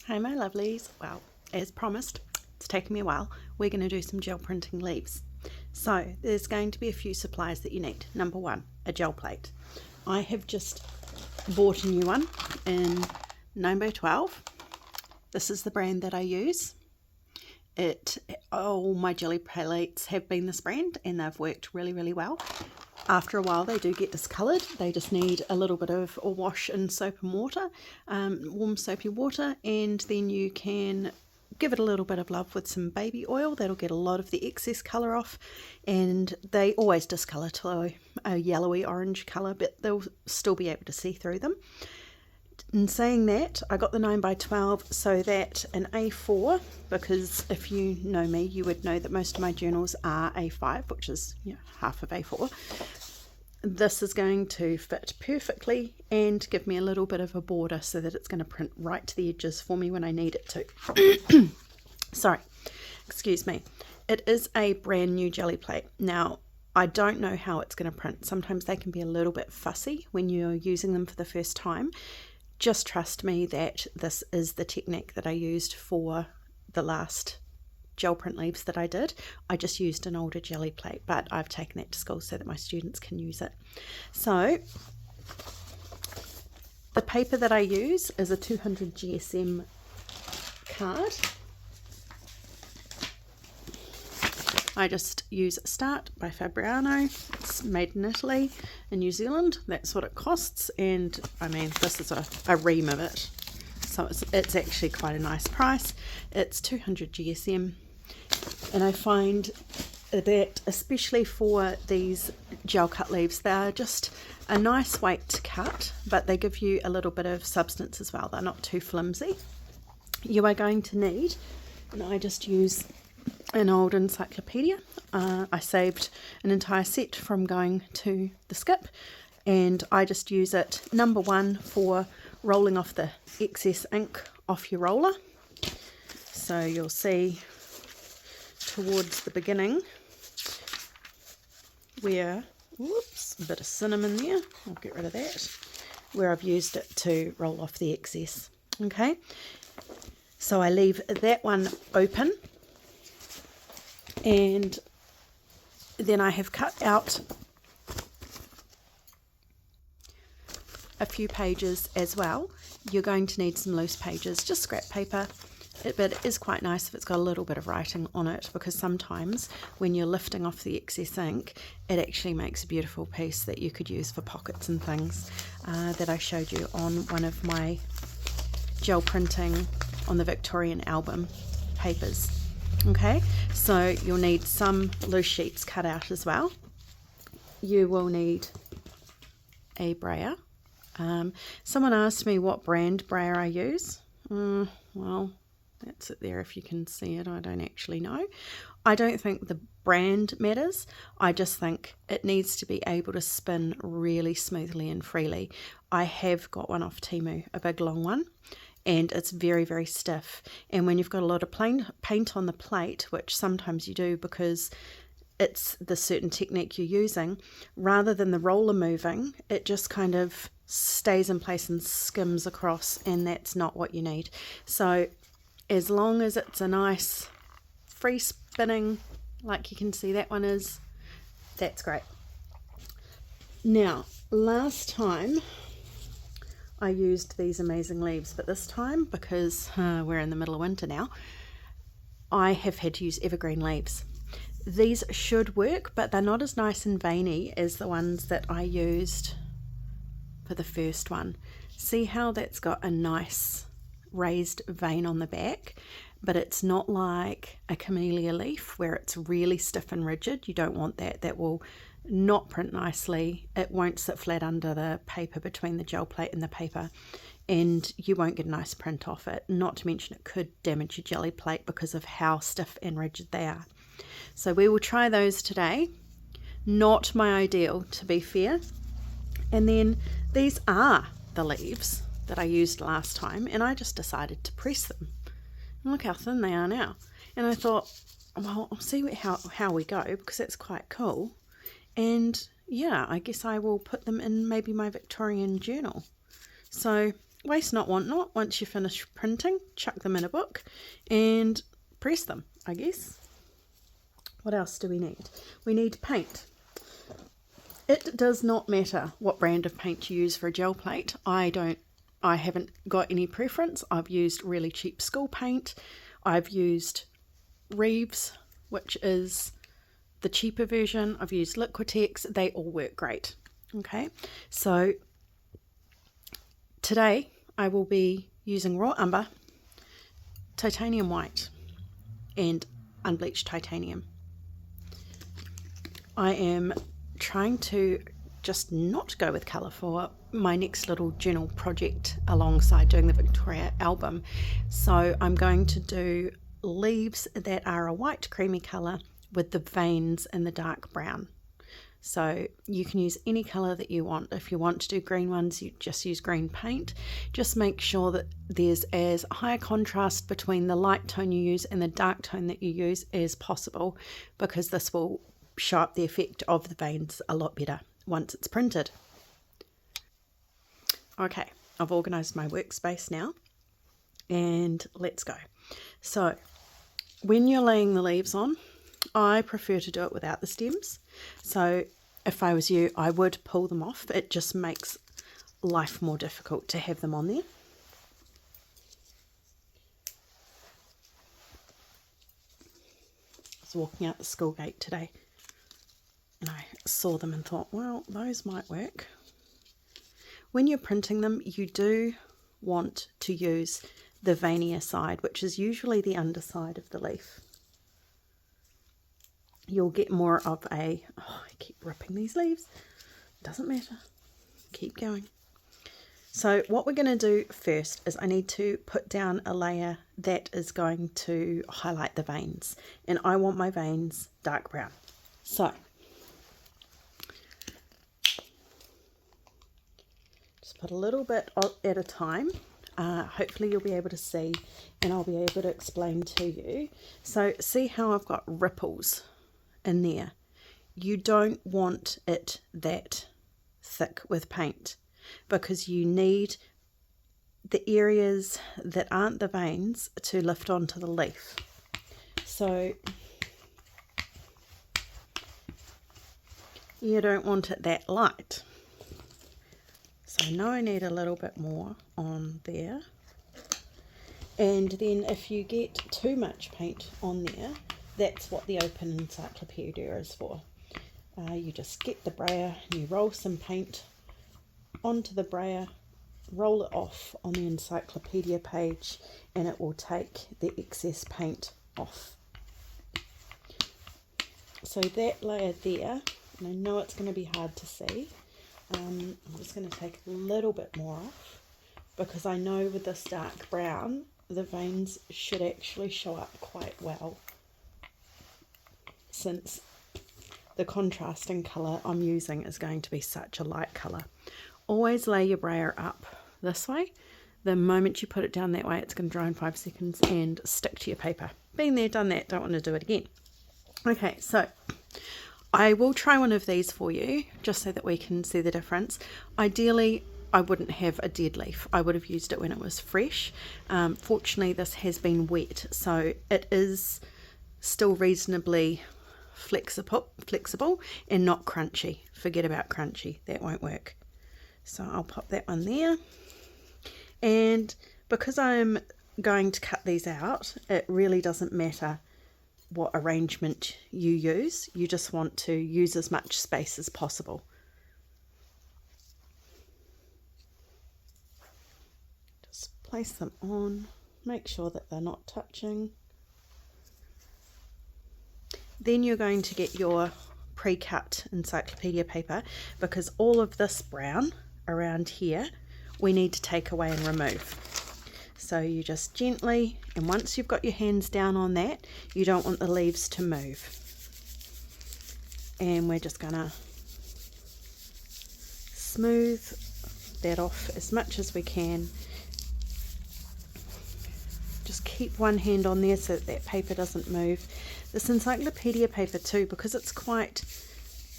Hi my lovelies. Well, as promised, it's taken me a while. We're going to do some gel printing leaves. So there's going to be a few supplies that you need. Number one, a gel plate. I have just bought a new one in 9x12. This is the brand that I use. All my jelly plates have been this brand and they've worked really well. After a while they do get discoloured. They just need a little bit of a wash in soap and water, warm soapy water, and then you can give it a little bit of love with some baby oil. That'll get a lot of the excess colour off, and they always discolour to a yellowy orange colour, but they'll still be able to see through them. In saying that, I got the 9x12 so that an A4, because if you know me, you would know that most of my journals are A5, which is half of A4. This is going to fit perfectly and give me a little bit of a border so that it's going to print right to the edges for me when I need it to. Sorry, excuse me. It is a brand new jelly plate. Now, I don't know how it's going to print. Sometimes they can be a little bit fussy when you're using them for the first time. Just trust me that this is the technique that I used for the last gel print leaves that I did. I just used an older jelly plate, but I've taken that to school so that my students can use it. So the paper that I use is a 200 GSM card. I just use Start by Fabriano. It's made in Italy, in New Zealand. That's what it costs, and I mean, this is a ream of it, so it's actually quite a nice price. It's 200 GSM, and I find that especially for these gel cut leaves, they're just a nice weight to cut, but they give you a little bit of substance as well. They're not too flimsy. You are going to need, and I just use an old encyclopedia. I saved an entire set from going to the skip, and I just use it, number one, for rolling off the excess ink off your roller. So you'll see towards the beginning where, whoops, a bit of cinnamon there, I'll get rid of that, where I've used it to roll off the excess. Okay, so I leave that one open, and then I have cut out a few pages as well. You're going to need some loose pages, just scrap paper, but it is quite nice if it's got a little bit of writing on it, because sometimes when you're lifting off the excess ink, it actually makes a beautiful piece that you could use for pockets and things, that I showed you on one of my gel printing on the Victorian album papers. Okay, so you'll need some loose sheets cut out as well. You will need a brayer. Someone asked me what brand brayer I use. Well, that's it there if you can see it. I don't actually know. I don't think the brand matters. I just think it needs to be able to spin really smoothly and freely. I have got one off Temu, a big long one, and it's very stiff, and when you've got a lot of paint on the plate, which sometimes you do because it's the certain technique you're using, rather than the roller moving, it just kind of stays in place and skims across, and that's not what you need. So as long as it's a nice free spinning, like you can see that one is, that's great. Now, last time I used these amazing leaves, but this time, because we're in the middle of winter now, I have had to use evergreen leaves. These should work, but they're not as nice and veiny as the ones that I used for the first one. See how that's got a nice raised vein on the back, but it's not like a camellia leaf where it's really stiff and rigid. You don't want that. That will not print nicely. It won't sit flat under the paper between the gel plate and the paper, and you won't get a nice print off it. Not to mention it could damage your jelly plate because of how stiff and rigid they are. So we will try those today. Not my ideal, to be fair. And then these are the leaves that I used last time, and I just decided to press them. And look how thin they are now. And I thought, well, I'll see how we go, because that's quite cool. And yeah, I guess I will put them in maybe my Victorian journal. So waste not, want not. Once you finish printing, chuck them in a book and press them, I guess. What else do we need? We need paint. It does not matter what brand of paint you use for a gel plate. I haven't got any preference. I've used really cheap school paint. I've used Reeves, which is the cheaper version. I've used Liquitex. They all work great. Okay, so today I will be using raw umber, titanium white, and unbleached titanium. I am trying to just not go with colour for my next little journal project alongside doing the Victorian album. So I'm going to do leaves that are a white creamy colour with the veins in the dark brown. So you can use any colour that you want. If you want to do green ones, you just use green paint. Just make sure that there's as high a contrast between the light tone you use and the dark tone that you use as possible, because this will show up the effect of the veins a lot better once it's printed. Okay, I've organised my workspace now and let's go. So when you're laying the leaves on, I prefer to do it without the stems. So if I was you, I would pull them off. It just makes life more difficult to have them on there. I was walking out the school gate today and I saw them and thought, well, those might work. When you're printing them, you do want to use the veinier side, which is usually the underside of the leaf. You'll get more of a, oh, I keep ripping these leaves, doesn't matter, keep going. So what we're going to do first is I need to put down a layer that is going to highlight the veins, and I want my veins dark brown. So just put a little bit at a time. Hopefully you'll be able to see and I'll be able to explain to you. So see how I've got ripples in there? You don't want it that thick with paint, because you need the areas that aren't the veins to lift onto the leaf. So you don't want it that light. So I know I need a little bit more on there. And then if you get too much paint on there, that's what the Open Encyclopedia is for. You just get the brayer and you roll some paint onto the brayer, roll it off on the encyclopedia page, and it will take the excess paint off. So that layer there, and I know it's going to be hard to see, I'm just going to take a little bit more off, because I know with this dark brown the veins should actually show up quite well, since the contrasting colour I'm using is going to be such a light colour. Always lay your brayer up this way. The moment you put it down that way, it's going to dry in 5 seconds and stick to your paper. Been there, done that, don't want to do it again. Okay, so I will try one of these for you just so that we can see the difference. Ideally, I wouldn't have a dead leaf. I would have used it when it was fresh. Fortunately, this has been wet, so it is still reasonably flexible and not crunchy. Forget about crunchy, that won't work. So I'll pop that one there. And because I'm going to cut these out, it really doesn't matter what arrangement you use. You just want to use as much space as possible. Just place them on, make sure that they're not touching. Then you're going to get your pre-cut encyclopedia paper, because all of this brown around here we need to take away and remove. So you just gently, and once you've got your hands down on that, you don't want the leaves to move. And we're just gonna smooth that off as much as we can. Just keep one hand on there so that paper doesn't move. This encyclopedia paper too, because it's quite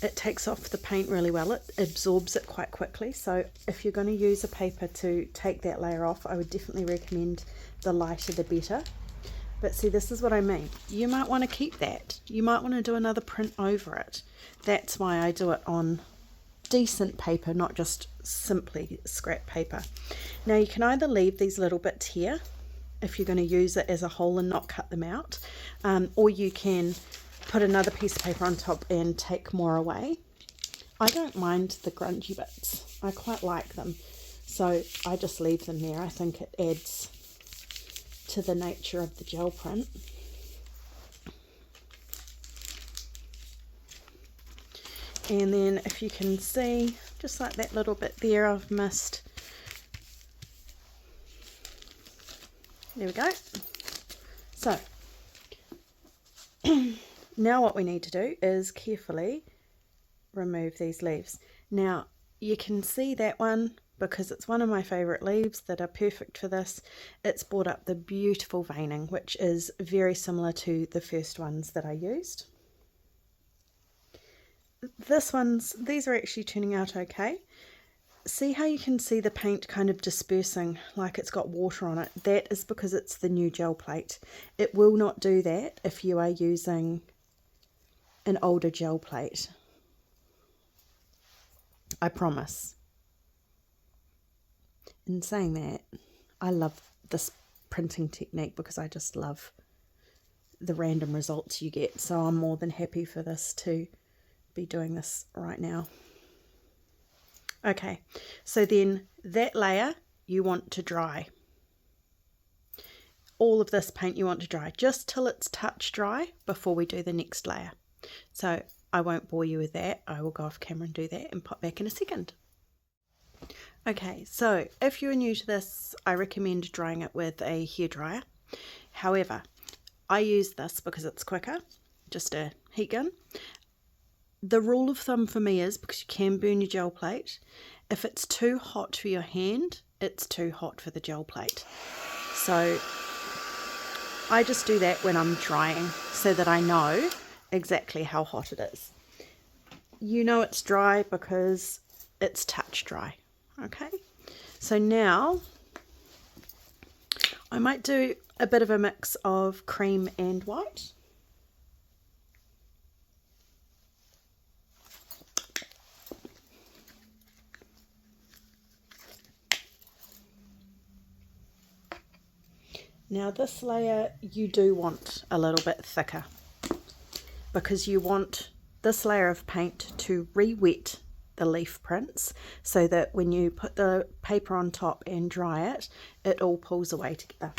it takes off the paint really well. It absorbs it quite quickly. So if you're going to use a paper to take that layer off, I would definitely recommend the lighter the better. But see, this is what I mean. You might want to keep that. You might want to do another print over it. That's why I do it on decent paper, not just simply scrap paper. Now you can either leave these little bits here if you're going to use it as a whole and not cut them out, or you can put another piece of paper on top and take more away. I don't mind the grungy bits. I quite like them, so I just leave them there. I think it adds to the nature of the gel print. And then if you can see, just like that little bit there I've missed. There we go. So now what we need to do is carefully remove these leaves. Now you can see that one, because it's one of my favourite leaves that are perfect for this. It's brought up the beautiful veining, which is very similar to the first ones that I used. These are actually turning out okay. See how you can see the paint kind of dispersing like it's got water on it? That is because it's the new gel plate. It will not do that if you are using an older gel plate. I promise. In saying that, I love this printing technique because I just love the random results you get. So I'm more than happy for this to be doing this right now. Okay, so then that layer you want to dry. All of this paint you want to dry just till it's touch dry before we do the next layer. So I won't bore you with that. I will go off camera and do that and pop back in a second. Okay, so if you're new to this, I recommend drying it with a hairdryer. However, I use this because it's quicker, just a heat gun. The rule of thumb for me is, because you can burn your gel plate, if it's too hot for your hand, it's too hot for the gel plate. So I just do that when I'm drying so that I know exactly how hot it is. You know it's dry because it's touch dry. Okay, so now I might do a bit of a mix of cream and white. Now this layer you do want a little bit thicker because you want this layer of paint to re-wet the leaf prints so that when you put the paper on top and dry it, it all pulls away together.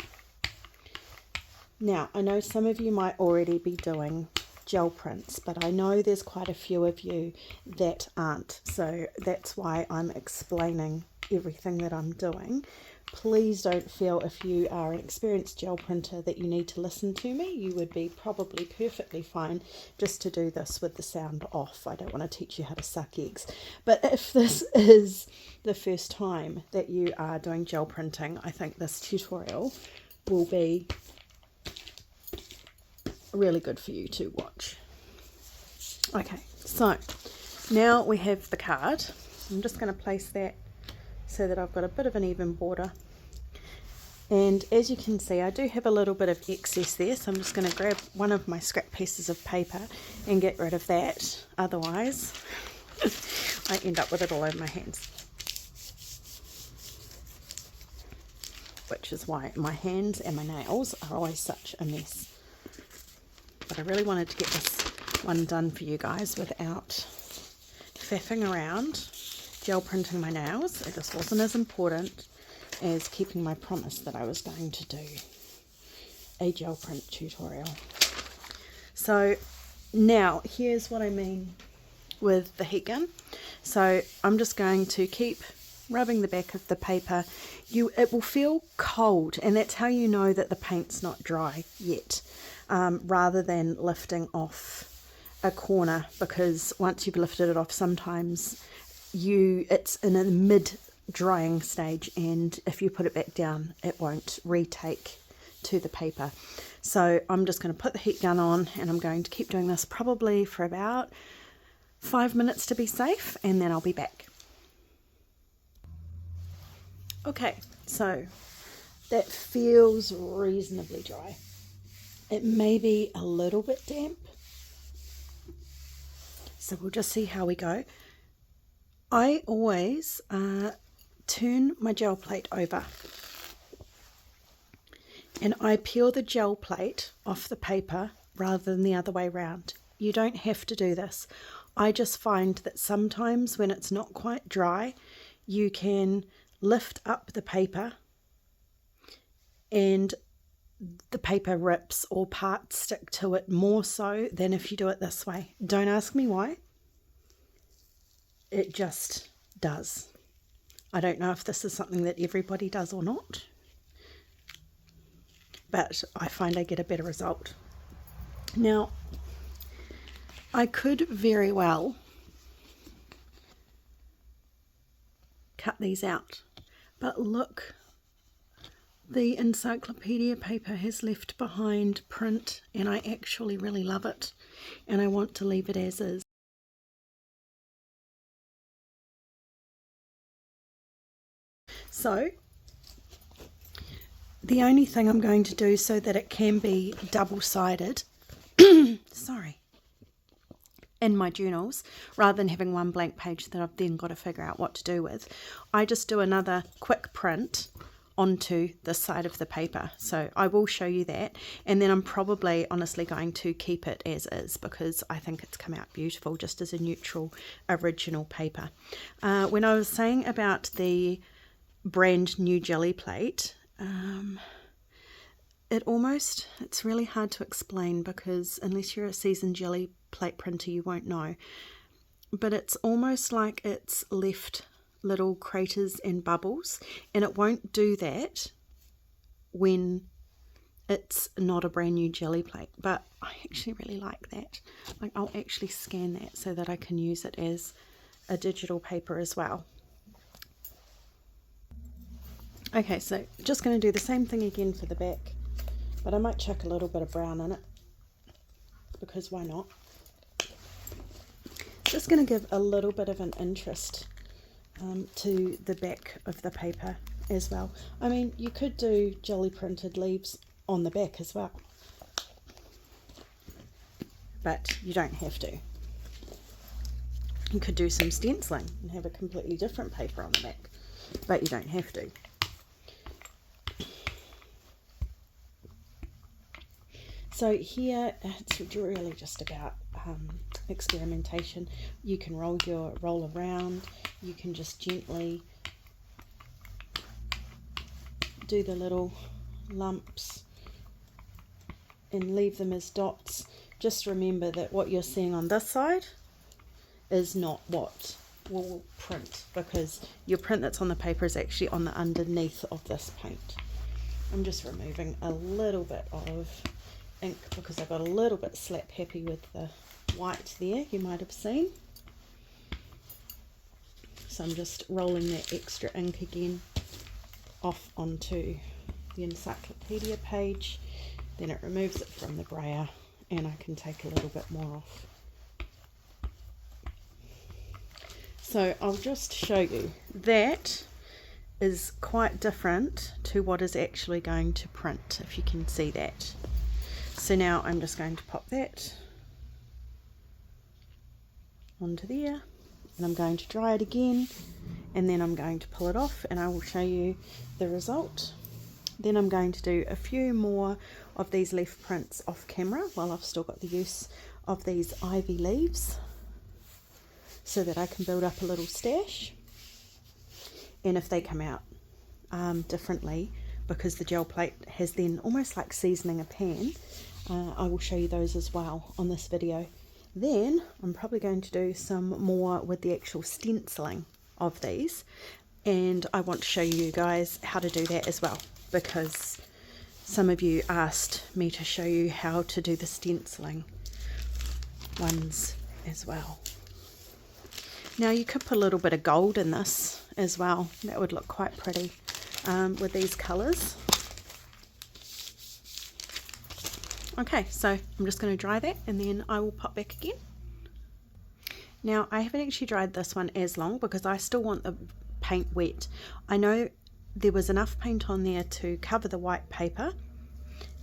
Now I know some of you might already be doing gel prints, but I know there's quite a few of you that aren't, so that's why I'm explaining everything that I'm doing. Please don't feel, if you are an experienced gel printer, that you need to listen to me. You would be probably perfectly fine just to do this with the sound off. I don't want to teach you how to suck eggs. But if this is the first time that you are doing gel printing, I think this tutorial will be really good for you to watch. Okay, so now we have the card. I'm just going to place that so that I've got a bit of an even border, and as you can see I do have a little bit of excess there, so I'm just going to grab one of my scrap pieces of paper and get rid of that, otherwise I end up with it all over my hands, which is why my hands and my nails are always such a mess. But I really wanted to get this one done for you guys without faffing around gel printing my nails. It just wasn't as important as keeping my promise that I was going to do a gel print tutorial. So now here's what I mean with the heat gun. So I'm just going to keep rubbing the back of the paper. It will feel cold, and that's how you know that the paint's not dry yet, rather than lifting off a corner, because once you've lifted it off, sometimes it's in a mid drying stage, and if you put it back down it won't retake to the paper. So I'm just going to put the heat gun on, and I'm going to keep doing this probably for about 5 minutes to be safe, and then I'll be back. Okay, so that feels reasonably dry. It may be a little bit damp, so we'll just see how we go. I always turn my gel plate over and I peel the gel plate off the paper rather than the other way around. You don't have to do this. I just find that sometimes when it's not quite dry, you can lift up the paper and the paper rips or parts stick to it more so than if you do it this way. Don't ask me why. It just does. I don't know if this is something that everybody does or not, but I find I get a better result. Now, I could very well cut these out, but look, the encyclopedia paper has left behind print, and I actually really love it, and I want to leave it as is. So the only thing I'm going to do so that it can be double-sided sorry, in my journals, rather than having one blank page that I've then got to figure out what to do with, I just do another quick print onto the side of the paper. So I will show you that, and then I'm probably honestly going to keep it as is because I think it's come out beautiful just as a neutral original paper. When I was saying about the brand new jelly plate, it's really hard to explain because unless you're a seasoned jelly plate printer you won't know, but it's almost like it's left little craters and bubbles, and it won't do that when it's not a brand new jelly plate. But I actually really like that. Like, I'll actually scan that so that I can use it as a digital paper as well. Okay, so just going to do the same thing again for the back, but I might chuck a little bit of brown in it because why not? Just going to give a little bit of an interest to the back of the paper as well. I mean, you could do jelly printed leaves on the back as well, but you don't have to. You could do some stenciling and have a completely different paper on the back, but you don't have to. So here it's really just about experimentation. You can roll around, you can just gently do the little lumps and leave them as dots. Just remember that what you're seeing on this side is not what will print, because your print that's on the paper is actually on the underneath of this paint. I'm just removing a little bit of ink because I got a little bit slap happy with the white there, you might have seen. So I'm just rolling that extra ink again off onto the encyclopedia page, then it removes it from the brayer and I can take a little bit more off. So I'll just show you that is quite different to what is actually going to print, if you can see that. So now I'm just going to pop that onto there, and I'm going to dry it again, and then I'm going to pull it off and I will show you the result. Then I'm going to do a few more of these leaf prints off camera while I've still got the use of these ivy leaves, so that I can build up a little stash. And if they come out differently, because the gel plate has then almost like seasoning a pan, I will show you those as well on this video. Then I'm probably going to do some more with the actual stenciling of these, and I want to show you guys how to do that as well, because some of you asked me to show you how to do the stenciling ones as well. Now you could put a little bit of gold in this as well, that would look quite pretty with these colours. Okay, so I'm just going to dry that and then I will pop back again. Now I haven't actually dried this one as long because I still want the paint wet. I know there was enough paint on there to cover the white paper,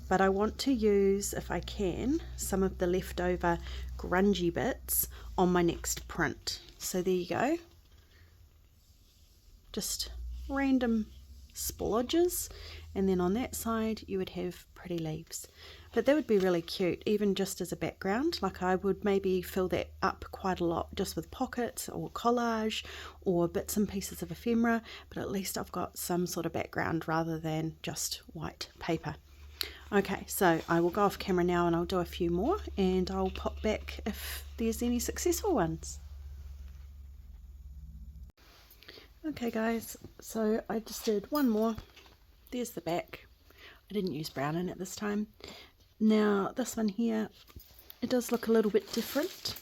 but I want to use, if I can, some of the leftover grungy bits on my next print. So there you go. Just random splodges, and then on that side you would have pretty leaves. But that would be really cute, even just as a background. Like I would maybe fill that up quite a lot just with pockets or collage or bits and pieces of ephemera, but at least I've got some sort of background rather than just white paper. Okay, so I will go off camera now and I'll do a few more, and I'll pop back if there's any successful ones. Okay guys, so I just did one more. There's the back. I didn't use brown in it this time. Now this one here, it does look a little bit different.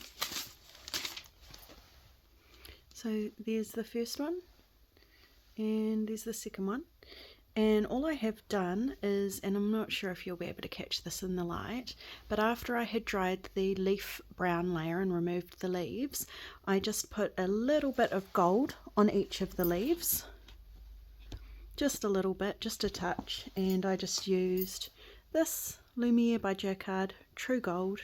So there's the first one and there's the second one. And all I have done is, and I'm not sure if you'll be able to catch this in the light, but after I had dried the leaf brown layer and removed the leaves, I just put a little bit of gold on each of the leaves. Just a little bit, just a touch, and I just used this Lumiere by Jacquard True Gold.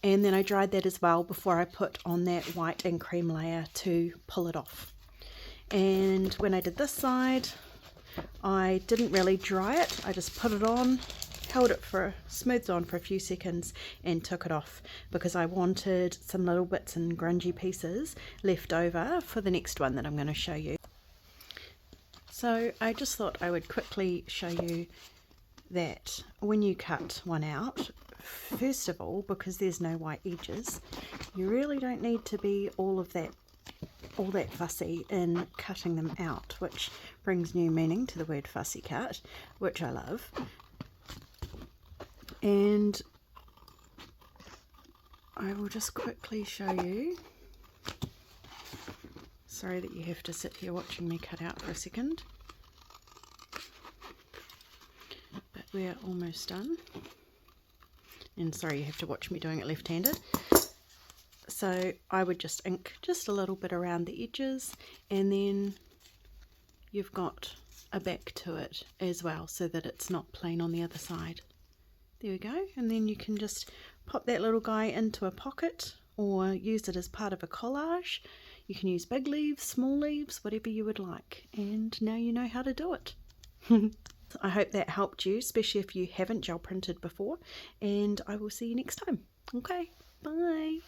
And then I dried that as well before I put on that white and cream layer to pull it off. And when I did this side, I didn't really dry it. I just put it on, held it smoothed on for a few seconds and took it off because I wanted some little bits and grungy pieces left over for the next one that I'm going to show you. So I just thought I would quickly show you that when you cut one out, first of all, because there's no white edges, you really don't need to be all that fussy in cutting them out, which brings new meaning to the word fussy cut, which I love. And I will just quickly show you. Sorry that you have to sit here watching me cut out for a second, but we're almost done. And sorry you have to watch me doing it left-handed. So I would just ink just a little bit around the edges, and then you've got a back to it as well so that it's not plain on the other side. There we go, and then you can just pop that little guy into a pocket or use it as part of a collage. You can use big leaves, small leaves, whatever you would like, and now you know how to do it. I hope that helped you, especially if you haven't gel printed before, and I will see you next time. Okay, bye.